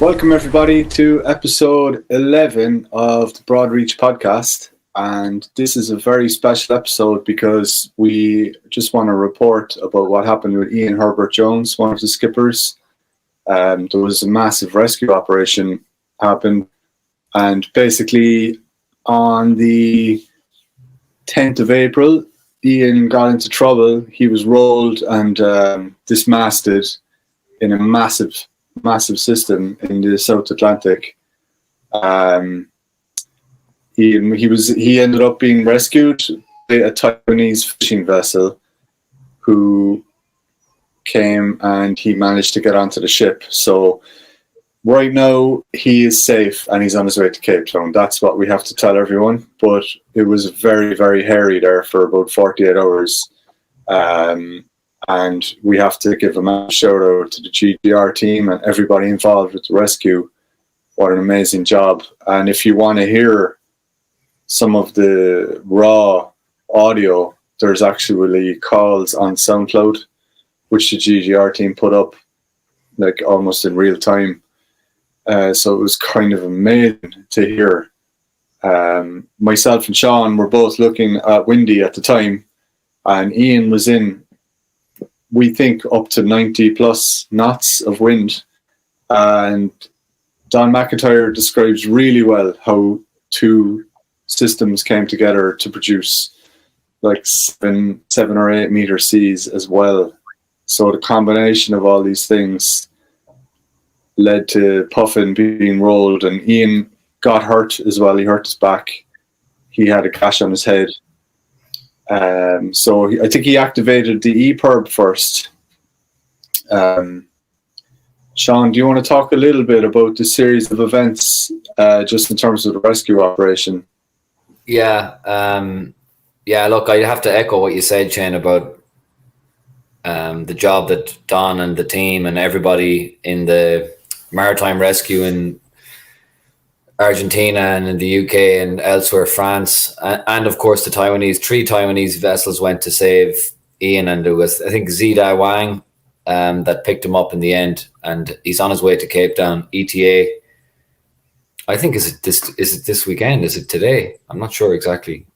Welcome everybody to episode 11 of the Broad Reach podcast, and this is a very special episode because we just want to report about what happened with Ian Herbert Jones, one of the skippers. There was a massive rescue operation happened, and basically on the 10th of April, Ian got into trouble. He was rolled and dismasted in a massive system in the South Atlantic. He ended up being rescued by a Taiwanese fishing vessel who came, and he managed to get onto the ship. So right now he is safe and he's on his way to Cape Town. That's what we have to tell everyone. But it was very, very hairy there for about 48 hours. And we have to give a massive shout out to the GDR team and everybody involved with the rescue. What an amazing job. And if you want to hear some of the raw audio, there's actually calls on SoundCloud, which the GDR team put up like almost in real time. So it was kind of amazing to hear. Myself and Sean were both looking at Windy at the time, and Ian was in, we think, up to 90 plus knots of wind. And Don McIntyre describes really well how two systems came together to produce like seven or 8 meter seas as well. So the combination of all these things led to Puffin being rolled, and Ian got hurt as well. He hurt his back. He had a gash on his head. So I think he activated the EPIRB first. Sean, do you want to talk a little bit about the series of events, just in terms of the rescue operation? Yeah. Look, I have to echo what you said, Shane, about the job that Don and the team and everybody in the maritime rescue in Argentina and in the UK and elsewhere, France, and of course the Taiwanese. 3 Taiwanese vessels went to save Ian, and it was, I think, Zidai Wang that picked him up in the end, and he's on his way to Cape Town. ETA, I think, is it this weekend? Is it today? I'm not sure exactly,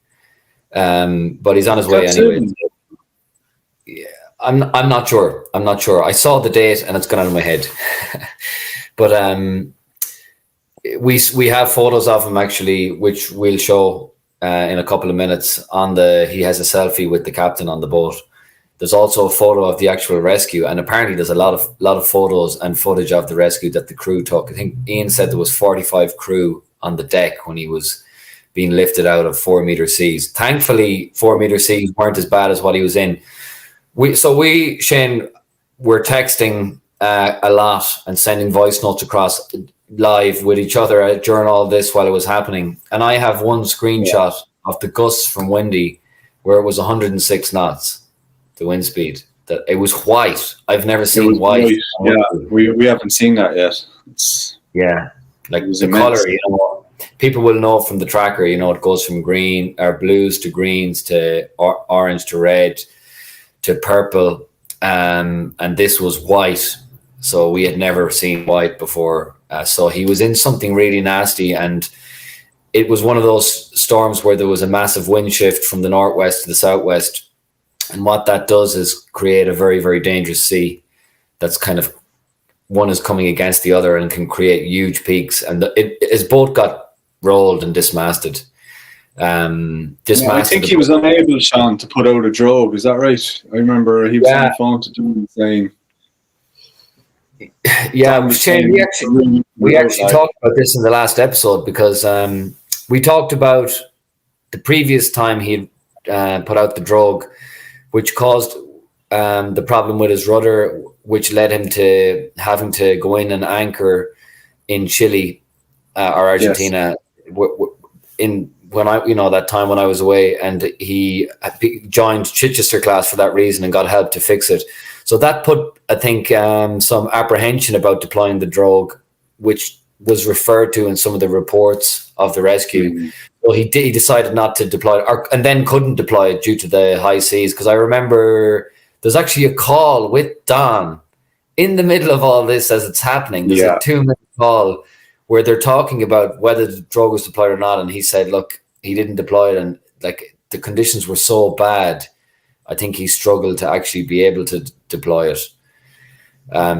but he's on his way anyway. Yeah, I'm not sure. I saw the date and it's gone out of my head, but we have photos of him actually, which we'll show in a couple of minutes. He has a selfie with the captain on the boat. There's also a photo of the actual rescue, and apparently there's a lot of photos and footage of the rescue that the crew took. I think Ian said there was 45 crew on the deck when he was being lifted out of 4 meter seas. Thankfully, 4 meter seas weren't as bad as what he was in. Shane, we're texting a lot and sending voice notes across live with each other during all this while it was happening, and I have one screenshot of the gusts from Windy where it was 106 knots, the wind speed. That it was white. I've never seen white. Yeah, we haven't seen that yet. Like the color, people will know from the tracker, it goes from green or blues to greens to orange to red to purple, and this was white. So we had never seen white before. So he was in something really nasty, and it was one of those storms where there was a massive wind shift from the northwest to the southwest. And what that does is create a very, very dangerous sea. That's kind of, one is coming against the other and can create huge peaks. And his boat got rolled and dismasted. I think he was unable, Sean, to put out a drogue. Is that right? I remember he was on the phone to do the same. Yeah, Shane, we actually talked about this in the last episode, because we talked about the previous time he put out the drogue, which caused the problem with his rudder, which led him to having to go in and anchor in Chile or Argentina. Yes. That time when I was away, and he joined Chichester class for that reason and got help to fix it. So that put, I think, some apprehension about deploying the drogue, which was referred to in some of the reports of the rescue. Mm-hmm. So he decided not to deploy it, and then couldn't deploy it due to the high seas. Because I remember there's actually a call with Don in the middle of all this, as it's happening, there's a 2-minute call where they're talking about whether the drug was deployed or not. And he said, look, he didn't deploy it. And like the conditions were so bad, I think he struggled to actually be able to deploy it.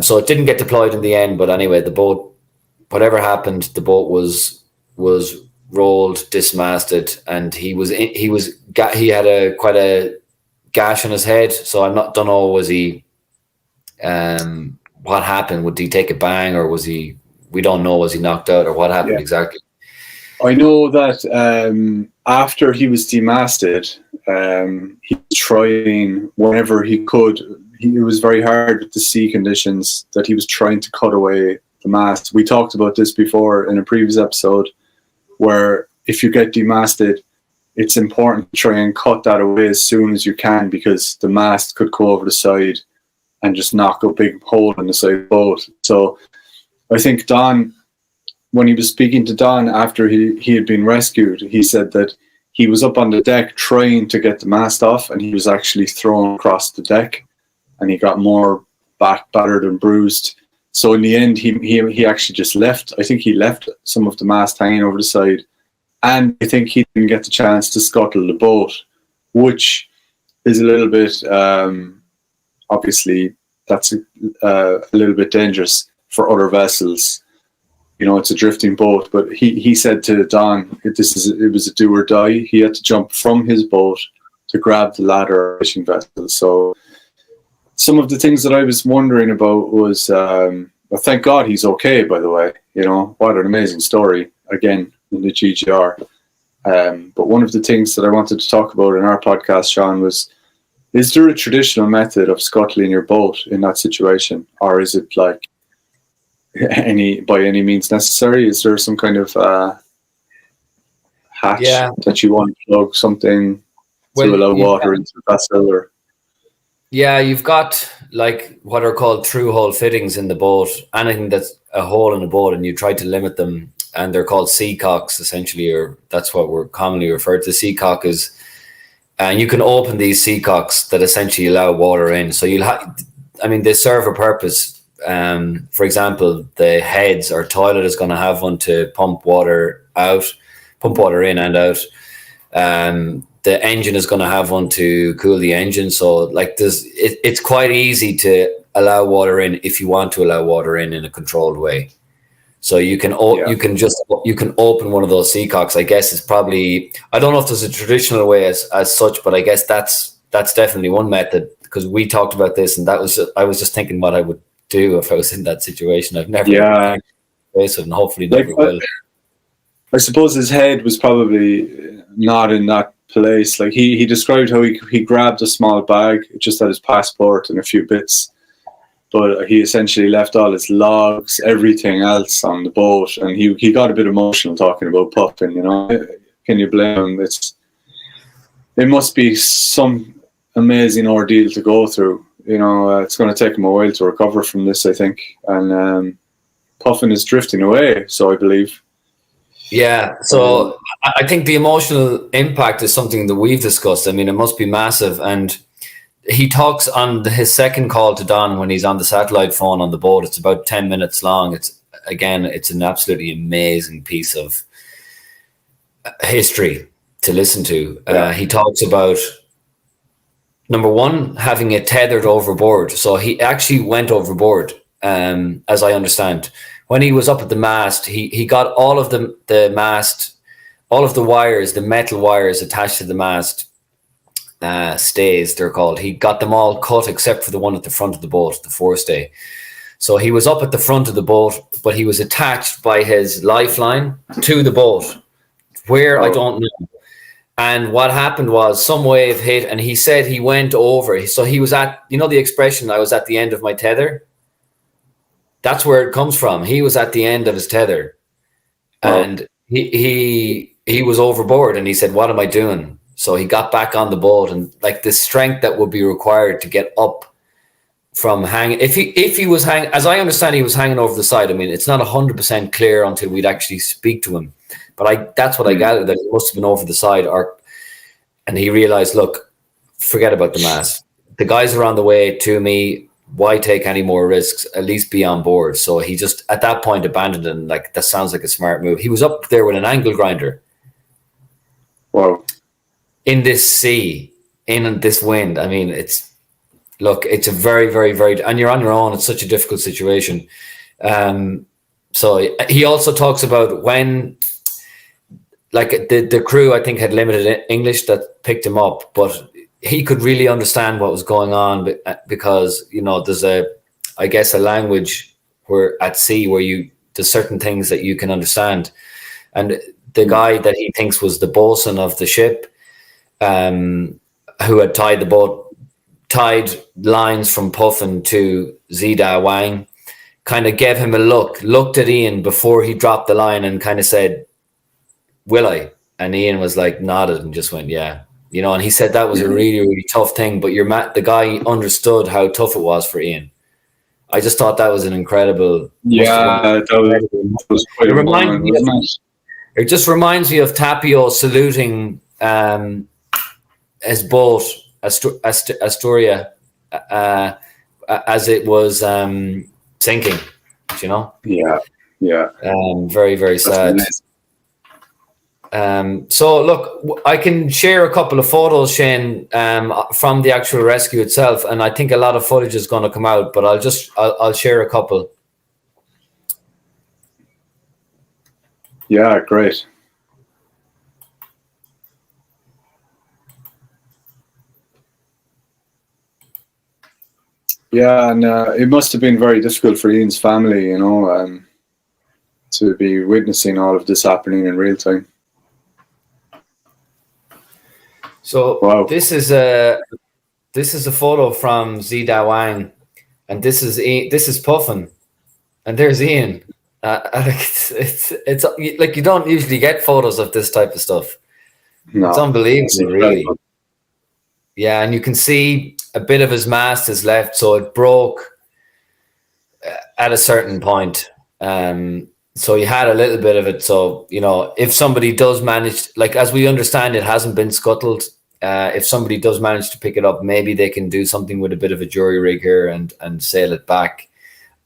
So it didn't get deployed in the end. But anyway, the boat, whatever happened, the boat was rolled, dismasted, and he had quite a gash on his head. So don't know, was he, what happened? Would he take a bang, or we don't know, was he knocked out, or what happened exactly? I know that after he was demasted, he was trying whenever he could. It was very hard with the sea conditions that he was trying to cut away the mast. We talked about this before in a previous episode, where if you get demasted, it's important to try and cut that away as soon as you can, because the mast could go over the side and just knock a big hole in the side of the boat. So I think Don, when he was speaking to Don after he had been rescued, he said that he was up on the deck trying to get the mast off, and he was actually thrown across the deck, and he got more battered and bruised. So in the end, he actually just left. I think he left some of the mast hanging over the side, and I think he didn't get the chance to scuttle the boat, which is a little bit, obviously, that's a little bit dangerous for other vessels. You know, it's a drifting boat. But he said to Don, it was a do or die. He had to jump from his boat to grab the ladder fishing vessel. So some of the things that I was wondering about was, well, thank God he's okay, by the way. You know, what an amazing story, again, in the GGR. But one of the things that I wanted to talk about in our podcast, Sean, was, is there a traditional method of scuttling your boat in that situation? Or is it like by any means necessary? Is there some kind of hatch that you want to plug something to allow water into the vessel? Or? Yeah, you've got like what are called through hole fittings in the boat, anything that's a hole in the boat, and you try to limit them, and they're called seacocks essentially, or that's what we're commonly referred to. Seacock is, and you can open these seacocks that essentially allow water in. So they serve a purpose. For example, the heads or toilet is going to have one to pump water in and out. The engine is going to have one to cool the engine. So like it's quite easy to allow water in if you want to allow water in a controlled way. So you can open one of those seacocks. I guess it's probably, I don't know if there's a traditional way as such, but I guess that's definitely one method, because we talked about this, and I was just thinking what I would do if I was in that situation. I've never faced it, and hopefully never will. I suppose his head was probably not in that place. Like he described how he grabbed a small bag, it just had his passport and a few bits, but he essentially left all his logs, everything else on the boat, and he got a bit emotional talking about Puffin. You know, can you blame him? It must be some amazing ordeal to go through. You know, it's going to take him a while to recover from this, I think. And Puffin is drifting away, so I believe. Yeah, so I think the emotional impact is something that we've discussed. I mean, it must be massive. And he talks on his second call to Don when he's on the satellite phone on the boat. It's about 10 minutes long. It's an absolutely amazing piece of history to listen to. He talks about, number one, having it tethered overboard. So he actually went overboard, as I understand. When he was up at the mast, he got all of the mast, all of the wires, the metal wires attached to the mast, stays, they're called. He got them all cut except for the one at the front of the boat, the forestay. So he was up at the front of the boat, but he was attached by his lifeline to the boat. Where, I don't know. And what happened was some wave hit, and he said he went over. So he was at, you know, the expression, I was at the end of my tether. That's where it comes from. He was at the end of his tether, and he was overboard, and he said, what am I doing? So he got back on the boat, and like the strength that would be required to get up from hanging. If he was hanging, as I understand, he was hanging over the side. I mean, it's not 100% clear until we'd actually speak to him. But that's what I gathered, that he must have been over the side, and he realized, look, forget about the mast. The guys are on the way to me. why take any more risks? At least be on board. So he just at that point abandoned it. And like, that sounds like a smart move. He was up there with an angle grinder. Wow. In this sea, in this wind. I mean, it's a very, very, very, and you're on your own. It's such a difficult situation. So he also talks about when, like, the crew, I think, had limited English that picked him up, but he could really understand what was going on because, you know, there's a language where at sea where there's certain things that you can understand. And the guy that he thinks was the bosun of the ship, who had tied lines from Puffin to Zida Wang, kind of gave him a looked at Ian before he dropped the line and kind of said, "Will I?" And Ian was like, nodded and just went, "Yeah." You know, and he said that was a really, really tough thing, but the guy understood how tough it was for Ian. I just thought that was an incredible. Yeah, that was quite a moment, wasn't it? It just reminds me of Tapio saluting his boat, Astoria, as it was sinking. You know? Yeah. Very, very sad. So look, I can share a couple of photos, Shane, from the actual rescue itself, and I think a lot of footage is going to come out, but I'll share a couple. Yeah, great. Yeah, and it must have been very difficult for Ian's family, you know, to be witnessing all of this happening in real time. So wow. This is a photo from Zida Wang, and this is Puffin, and there's Ian. It's like you don't usually get photos of this type of stuff. No, it's unbelievable, really. Yeah, and you can see a bit of his mast is left, so it broke at a certain point. So you had a little bit of it. So, you know, if somebody does manage, like, as we understand, it hasn't been scuttled. If somebody does manage to pick it up, maybe they can do something with a bit of a jury rig here and sail it back.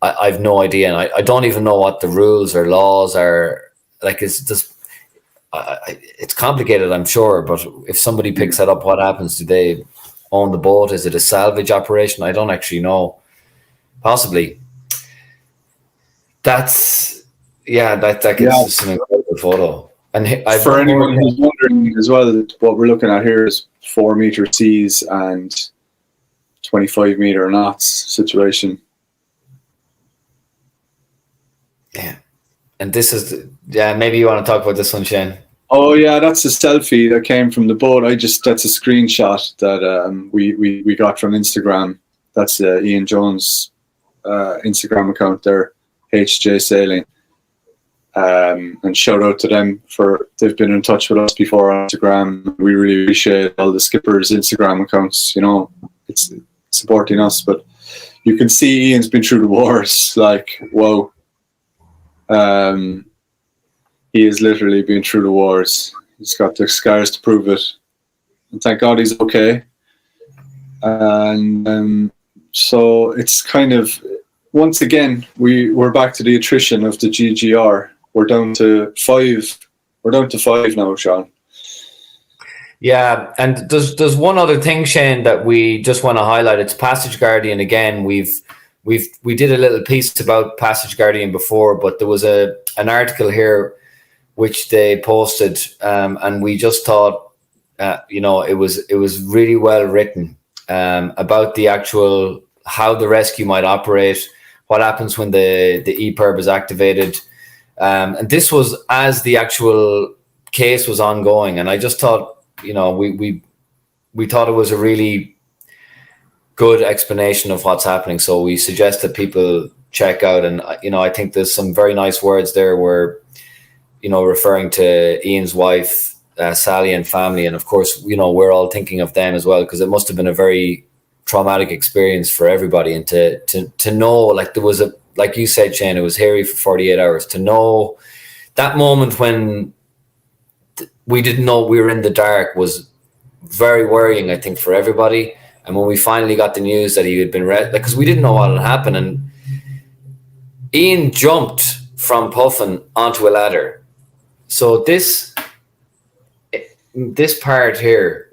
I've no idea, and I don't even know what the rules or laws are. Like, it's just it's complicated, I'm sure. But if somebody picks that up, what happens? Do they own the boat? Is it a salvage operation? I don't actually know. Possibly. That's just an incredible photo. And for anyone who's wondering as well, what we're looking at here is 4 meter seas and 25 meter knots situation. Yeah. And this is, maybe you want to talk about this one, Shane. Oh yeah, that's a selfie that came from the boat. That's a screenshot that we got from Instagram. That's Ian Jones' Instagram account there, HJ Sailing. And shout out to them they've been in touch with us before on Instagram. We really appreciate all the skippers' Instagram accounts. You know, it's supporting us. But you can see Ian's been through the wars. Like, whoa. He has literally been through the wars. He's got the scars to prove it. And thank God he's okay. And so it's kind of, once again, we're back to the attrition of the GGR. We're down to 5. We're down to 5 now, Sean. Yeah, and there's one other thing, Shane, that we just want to highlight. It's Passage Guardian again. We did a little piece about Passage Guardian before, but there was an article here which they posted, and we just thought, it was really well written about the actual how the rescue might operate, what happens when the EPIRB is activated, and this was as the actual case was ongoing. And I just thought, we thought it was a really good explanation of what's happening. So we suggest that people check out, and I think there's some very nice words there where, referring to Ian's wife, Sally, and family. And of course, we're all thinking of them as well, because it must have been a very traumatic experience for everybody. And to know, like, there was like you said, Shane, it was hairy for 48 hours. To know that moment when we didn't know we were in the dark was very worrying, I think, for everybody. And when we finally got the news that he had been because we didn't know what had happened, and Ian jumped from Puffin onto a ladder. So this part here,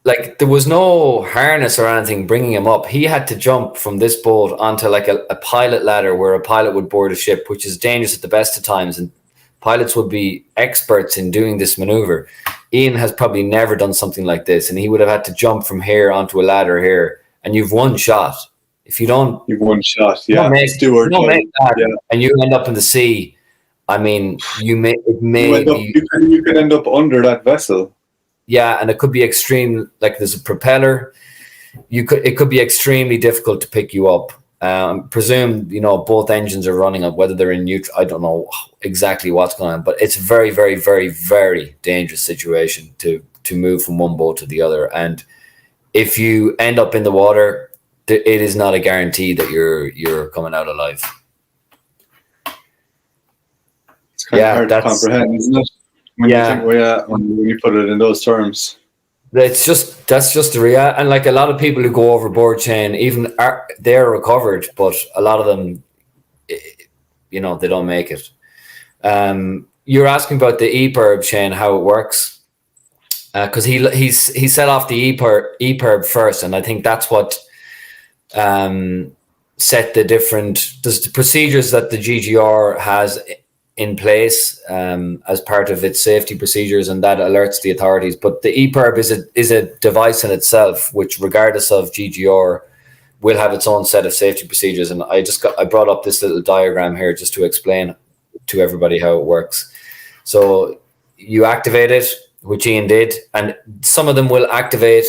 like there was no harness or anything bringing him up. He had to jump from this boat onto like a pilot ladder where a pilot would board a ship, which is dangerous at the best of times. And pilots would be experts in doing this maneuver. Ian has probably never done something like this, and he would have had to jump from here onto a ladder here. And you've one shot. If you don't, you've one shot. Yeah, you don't make that, and you end up in the sea. I mean, you could end up under that vessel. Yeah, and it could be extreme. Like there's a propeller. It could be extremely difficult to pick you up. Presume both engines are running up, whether they're in neutral. I don't know exactly what's going on, but it's a very, very, very, very dangerous situation to move from one boat to the other. And if you end up in the water, it is not a guarantee that you're coming out alive. It's kind of hard to comprehend, isn't it? When you put it in those terms. That's just the reality. And like a lot of people who go overboard, Shane, even they're recovered, but a lot of them, they don't make it. You're asking about the Everb Chain, how it works, because he set off the Everb first, and I think that's what set there's the procedures that the GGR has in place as part of its safety procedures, and that alerts the authorities. But the Everb is a device in itself, which regardless of GGR will have its own set of safety procedures. And I brought up this little diagram here just to explain to everybody how it works. So you activate it, which Ian did, and some of them will activate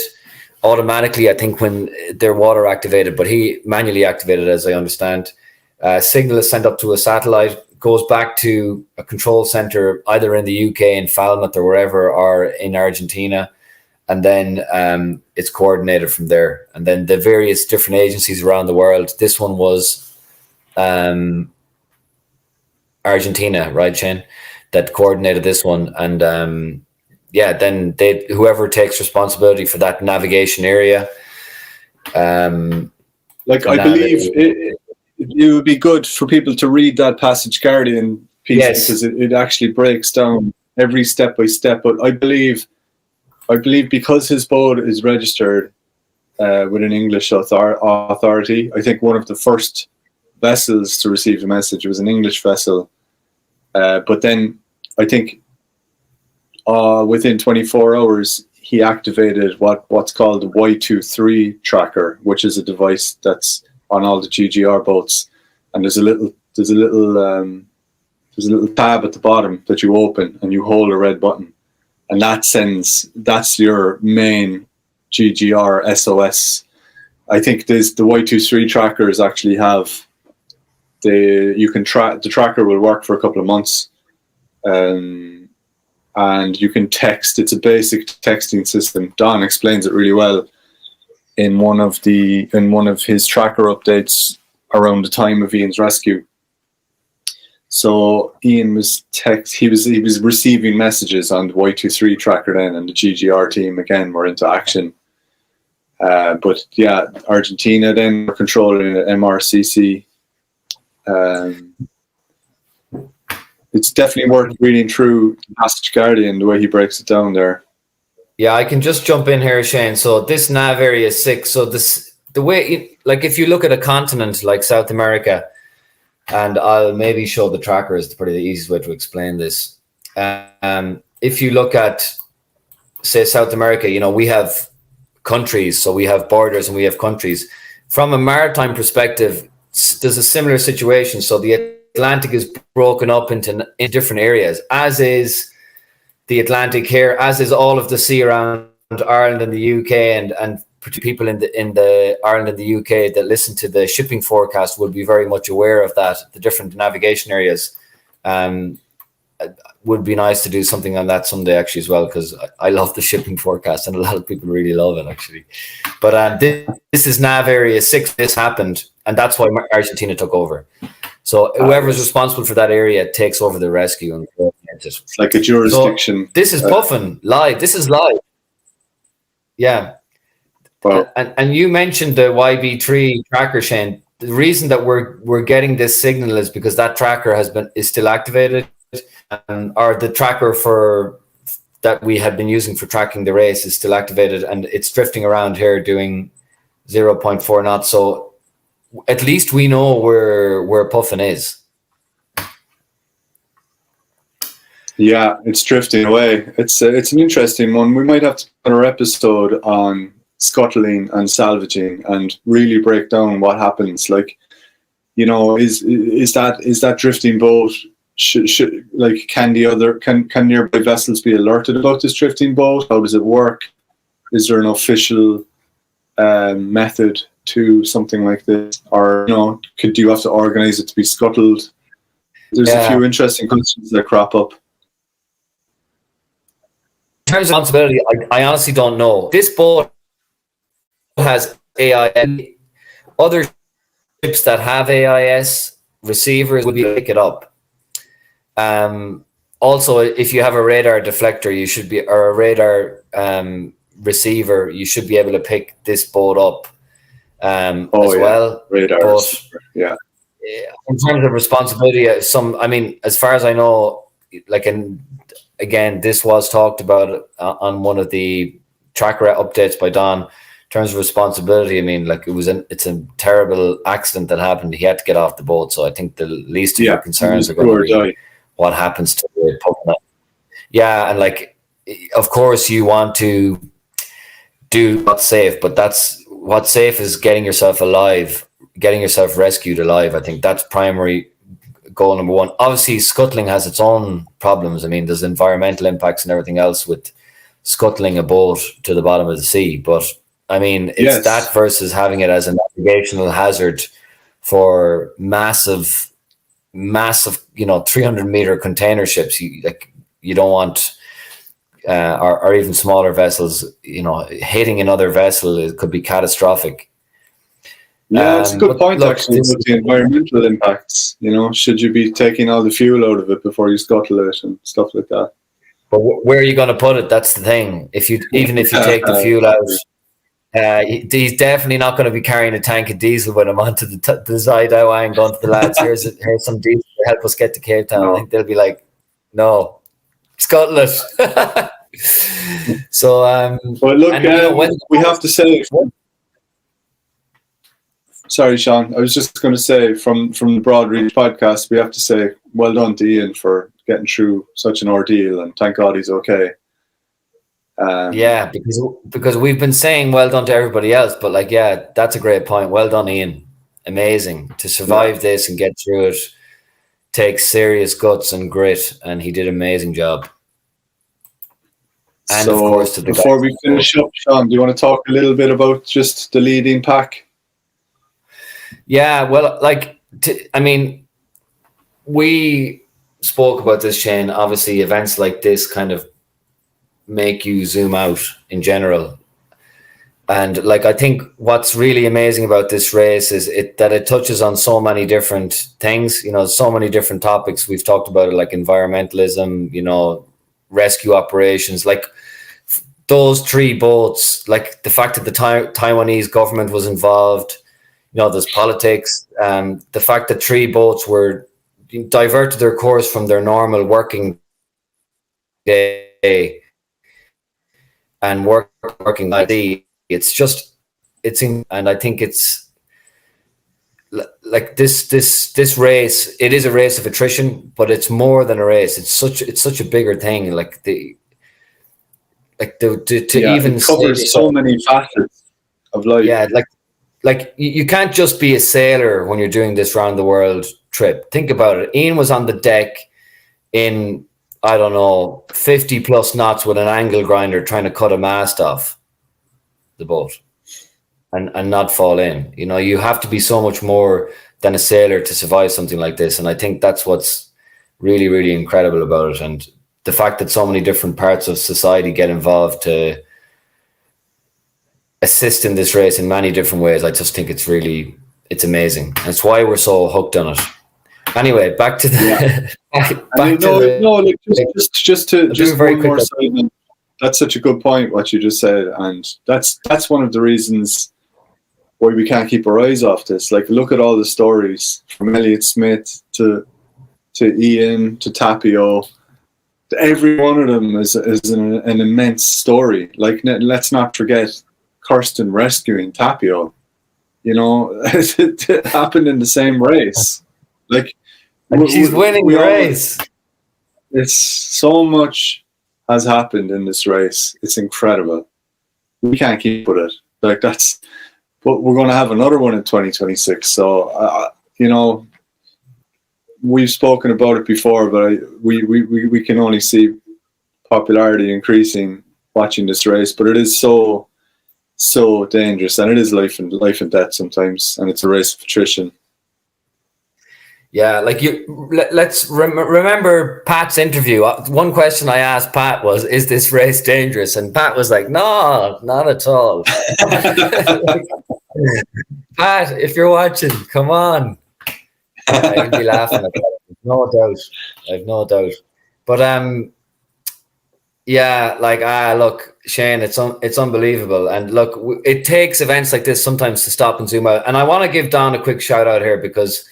automatically, I think, when they're water activated, but he manually activated, as I understand. Signal is sent up to a satellite, goes back to a control center either in the UK in Falmouth or wherever, or in Argentina, and then it's coordinated from there. And then the various different agencies around the world. This one was Argentina, right, Shane, that coordinated this one. And then whoever takes responsibility for that navigation area. I believe it would be good for people to read that Passage Guardian piece, because it actually breaks down every step by step. But I believe because his boat is registered with an English authority, I think one of the first vessels to receive the message was an English vessel. But then I think within 24 hours, he activated what's called the Y23 Tracker, which is a device that's on all the GGR boats, and there's a little tab at the bottom that you open, and you hold a red button, and that's your main GGR SOS. I think the Y23 trackers actually have the tracker will work for a couple of months, and you can text. It's a basic texting system. Don explains it really well in one of his tracker updates around the time of Ian's rescue. So Ian was he was receiving messages on the Y23 tracker then, and the GGR team again were into action. But yeah, Argentina then were controlling the MRCC. It's definitely worth reading through Passage Guardian, the way he breaks it down there. Yeah, I can just jump in here, Shane. So this nav area 6. So the way, like if you look at a continent like South America, and I'll maybe show the tracker is probably the easiest way to explain this. If you look at, say, South America, we have countries, so we have borders and we have countries. From a maritime perspective, there's a similar situation. So the Atlantic is broken up into different areas, as is the Atlantic here, as is all of the sea around Ireland and the UK, and people in the Ireland and the UK that listen to the shipping forecast will be very much aware of that. The different navigation areas. Would be nice to do something on that someday, actually, as well, because I love the shipping forecast and a lot of people really love it, actually. But this is nav area 6. This happened, and that's why Argentina took over. So whoever's responsible for that area takes over the rescue and coordinates it. It's like a jurisdiction. So this is Puffin live. This is live. Yeah. Well, And you mentioned the YB3 tracker, Shane. The reason that we're getting this signal is because that tracker is still activated, or the tracker that we had been using for tracking the race is still activated, and it's drifting around here doing 0.4 knots. So at least we know where Puffin is. yeah, it's drifting away. It's an interesting one. We might have to put our episode on scuttling and salvaging and really break down what happens. Like, you know, is that drifting boat? Should like can nearby vessels be alerted about this drifting boat? How does it work? Is there an official method to something like this, or you know, do you have to organize it to be scuttled? There's a few interesting questions that crop up. In terms of responsibility, I honestly don't know. This boat has AIS. Other ships that have AIS receivers would be able to pick it up. Also, if you have a radar deflector, or a radar receiver, you should be able to pick this boat up as well. Radar, but, yeah. In terms of responsibility, as far as I know, again, this was talked about on one of the tracker updates by Don. In terms of responsibility, I mean, like it's a terrible accident that happened. He had to get off the boat, so I think the least of your concerns are going to be what happens to the Puffin. Yeah, and like, of course, you want to do what's safe, but what's safe is getting yourself alive, getting yourself rescued alive. I think that's primary goal number one. Obviously, scuttling has its own problems. I mean, there's environmental impacts and everything else with scuttling a boat to the bottom of the sea. But I mean, it's that versus having it as a navigational hazard for massive, 300-meter container ships. You don't want, or even smaller vessels. Hitting another vessel, it could be catastrophic. Yeah, it's a good point actually about the environmental impacts. Should you be taking all the fuel out of it before you scuttle it and stuff like that? But where are you going to put it? That's the thing. If you take the fuel out, he's definitely not going to be carrying a tank of diesel with him onto the Zaidawa and going to the lads. Here's some diesel to help us get to Cape Town. No. I think they'll be like, no, scuttle it. So, but look, we have to say. Sorry, Sean. I was just going to say, from the Broad Reach podcast, we have to say well done to Ian for getting through such an ordeal, and thank God he's okay. Yeah, because we've been saying well done to everybody else, but that's a great point. Well done, Ian. Amazing to survive this and get through it. Takes serious guts and grit, and he did an amazing job. And of course, before we finish up, Sean, do you want to talk a little bit about just the leading pack? Yeah, well, we spoke about this, Shane. Obviously, events like this kind of make you zoom out in general. And I think what's really amazing about this race is that it touches on so many different things, so many different topics. We've talked about it, like environmentalism, rescue operations, those 3 boats, the fact that the Taiwanese government was involved. There's politics. The fact that 3 boats were diverted their course from their normal working day and working like and I think it's like this race. It is a race of attrition, but it's more than a race. It's such a bigger thing. It covers so many facets of life. Yeah, you can't just be a sailor when you're doing this round the world trip. Think about it. Ian was on the deck in, 50 plus knots with an angle grinder trying to cut a mast off the boat and not fall in. You have to be so much more than a sailor to survive something like this. And I think that's what's really, really incredible about it. And the fact that so many different parts of society get involved to assist in this race in many different ways. I just think it's amazing. That's why we're so hooked on it. Anyway, back to the just one more side. that's such a good point what you just said, and that's one of the reasons why we can't keep our eyes off this. Like, look at all the stories from Elliott Smith to Ian to Tapio. Every one of them is an immense story. Like, let's not forget Kirsten rescuing Tapio. You know, it happened in the same race. Like, and she's winning the race. It's so much has happened in this race. It's incredible. We can't keep with it. Like, that's. But we're going to have another one in 2026. So, you know, we've spoken about it before, but we can only see popularity increasing watching this race. But it is so dangerous, and it is life and death sometimes, and it's a race of attrition. Yeah, like let's remember Pat's interview. One question I asked Pat was, "Is this race dangerous?" And Pat was like, "No, not at all." Pat, if you're watching, come on. I'd be laughing at that. No doubt. I've no doubt. But yeah, like look, Shane, it's unbelievable. And look, it takes events like this sometimes to stop and zoom out. And I want to give Don a quick shout out here, because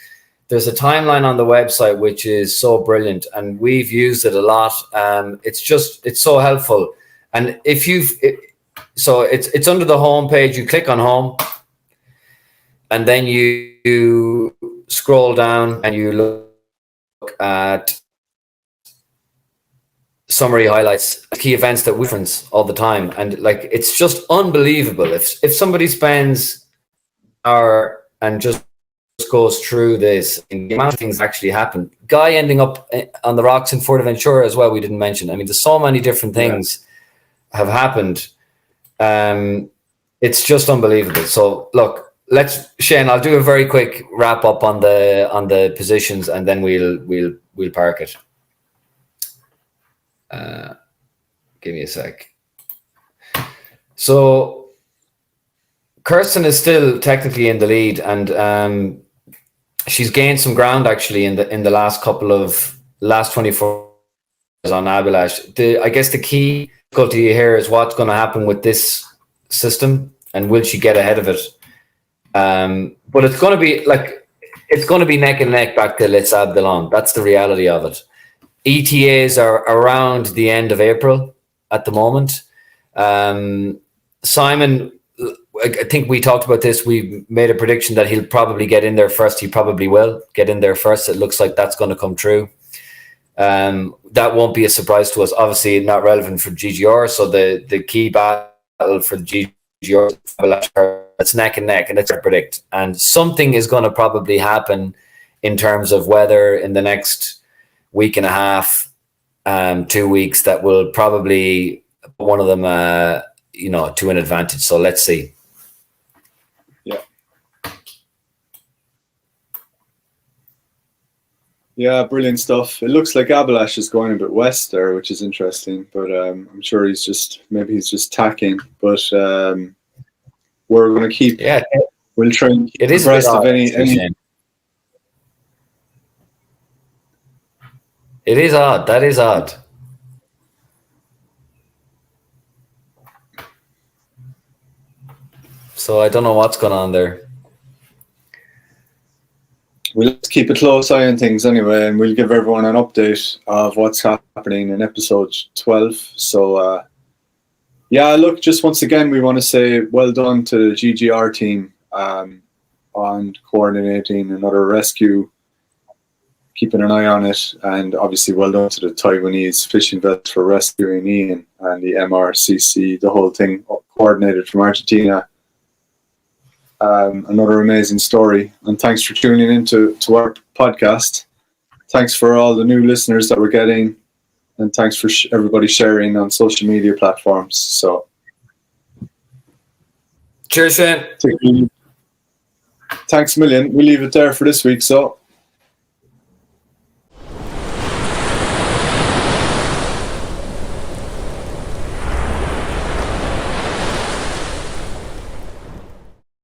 there's a timeline on the website which is so brilliant, and we've used it a lot. It's so helpful. And if it's under the home page, you click on home, and then you scroll down and you look at summary highlights, key events that we reference all the time. And like, it's just unbelievable. If somebody spends an hour and just goes through this, and the amount of things actually happen. Guy ending up on the rocks in Fuerteventura as well, we didn't mention. I mean, there's so many different things have happened. It's just unbelievable. So look, Shane, I'll do a very quick wrap up on the positions, and then we'll park it. Give me a sec. So Kirsten is still technically in the lead, and she's gained some ground actually in the last 24 hours on Abalash. I guess the key difficulty here is what's going to happen with this system, and will she get ahead of it? But it's going to be neck and neck back to Les Abdelon. That's the reality of it. ETAs are around the end of April at the moment. Simon, I think we talked about this. We made a prediction that he'll probably get in there first. He probably will get in there first. It looks like that's going to come true. That won't be a surprise to us. Obviously, not relevant for GGR. So the key battle for the GGR, it's neck and neck, and it's hard to predict. And something is going to probably happen in terms of weather in the next week and a half, 2 weeks, that will probably put one of them, to an advantage. So let's see. Yeah, brilliant stuff. It looks like Abalash is going a bit west there, which is interesting. But I'm sure he's just tacking. But we're going to keep. Yeah, we'll try and keep abreast of any. It is odd. That is odd. So I don't know what's going on there. We'll keep a close eye on things anyway, and we'll give everyone an update of what's happening in episode 12. So, look, just once again, we want to say well done to the GGR team on coordinating another rescue, keeping an eye on it, and obviously well done to the Taiwanese fishing vets for rescuing Ian, and the MRCC, the whole thing coordinated from Argentina. Another amazing story, and thanks for tuning into our podcast. Thanks for all the new listeners that we're getting, and thanks for everybody sharing on social media platforms. So, cheers, Shane. Thanks a million. We'll leave it there for this week. So.